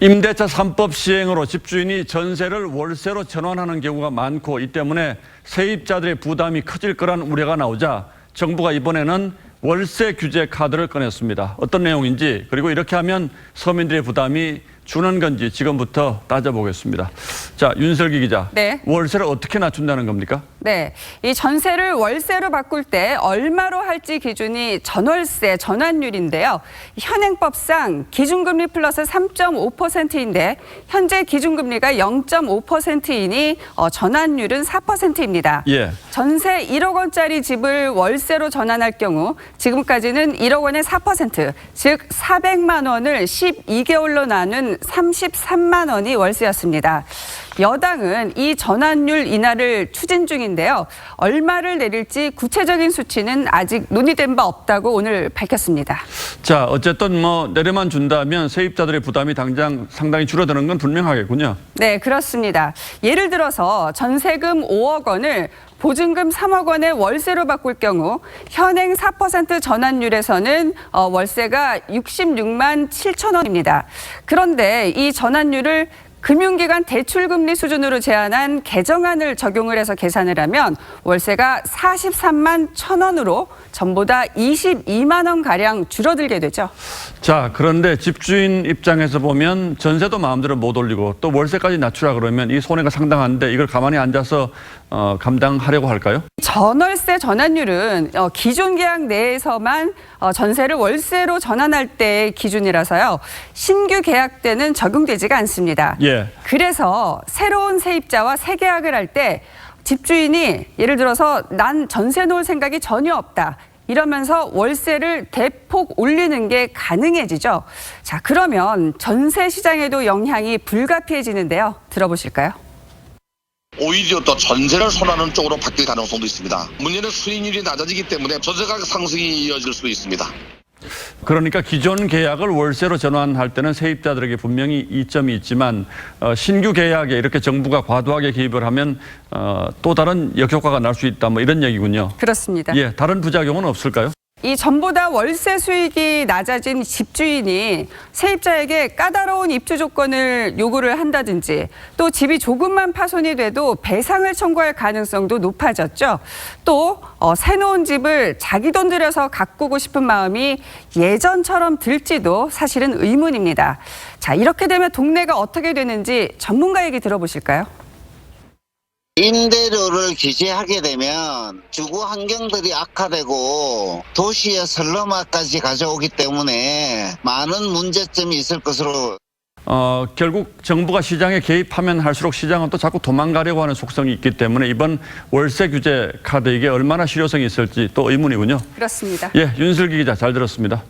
임대차 3법 시행으로 집주인이 전세를 월세로 전환하는 경우가 많고 이 때문에 세입자들의 부담이 커질 거란 우려가 나오자 정부가 이번에는 월세 규제 카드를 꺼냈습니다. 어떤 내용인지 그리고 이렇게 하면 서민들의 부담이 주는 건지 지금부터 따져보겠습니다. 자, 윤설기 기자. 네. 월세를 어떻게 낮춘다는 겁니까? 네, 이 전세를 월세로 바꿀 때 얼마로 할지 기준이 전월세 전환율인데요. 현행법상 기준금리 플러스 3.5%인데 현재 기준금리가 0.5%이니 전환율은 4%입니다. 예. 전세 1억 원짜리 집을 월세로 전환할 경우 지금까지는 1억 원의 4%, 즉 400만 원을 12개월로 나눈 33만 원이 월세였습니다. 여당은 이 전환율 인하를 추진 중인데요. 얼마를 내릴지 구체적인 수치는 아직 논의된 바 없다고 오늘 밝혔습니다. 자, 어쨌든 내려만 준다면 세입자들의 부담이 당장 상당히 줄어드는 건 분명하겠군요. 네, 그렇습니다. 예를 들어서 전세금 5억 원을 보증금 3억 원의 월세로 바꿀 경우 현행 4% 전환율에서는 월세가 66만 7천 원입니다. 그런데 이 전환율을 금융기관 대출금리 수준으로 제한한 개정안을 적용을 해서 계산을 하면 월세가 43만 1천 원으로 전보다 22만 원가량 줄어들게 되죠. 자, 그런데 집주인 입장에서 보면 전세도 마음대로 못 올리고 또 월세까지 낮추라 그러면 이 손해가 상당한데 이걸 가만히 앉아서 감당하려고 할까요? 전월세 전환율은 기존 계약 내에서만 전세를 월세로 전환할 때의 기준이라서요. 신규 계약 때는 적용되지가 않습니다. 예. 그래서 새로운 세입자와 새계약을 할 때 집주인이 예를 들어서 난 전세 놓을 생각이 전혀 없다. 이러면서 월세를 대폭 올리는 게 가능해지죠. 자, 그러면 전세 시장에도 영향이 불가피해지는데요. 들어보실까요? 오히려 또 전세를 선호하는 쪽으로 바뀔 가능성도 있습니다. 문제는 수익률이 낮아지기 때문에 전세가격 상승이 이어질 수도 있습니다. 그러니까 기존 계약을 월세로 전환할 때는 세입자들에게 분명히 이점이 있지만 신규 계약에 이렇게 정부가 과도하게 개입을 하면 또 다른 역효과가 날 수 있다 이런 얘기군요. 그렇습니다. 예, 다른 부작용은 없을까요? 이 전보다 월세 수익이 낮아진 집주인이 세입자에게 까다로운 입주 조건을 요구를 한다든지 또 집이 조금만 파손이 돼도 배상을 청구할 가능성도 높아졌죠. 또 새놓은 집을 자기 돈 들여서 가꾸고 싶은 마음이 예전처럼 들지도 사실은 의문입니다. 자, 이렇게 되면 동네가 어떻게 되는지 전문가 얘기 들어보실까요? 임대료를 규제하게 되면 주거 환경들이 악화되고 도시의 설렁화까지 가져오기 때문에 많은 문제점이 있을 것으로. 결국 정부가 시장에 개입하면 할수록 시장은 또 자꾸 도망가려고 하는 속성이 있기 때문에 이번 월세 규제 카드 이게 얼마나 실효성이 있을지 또 의문이군요. 그렇습니다. 예, 윤슬기 기자 잘 들었습니다.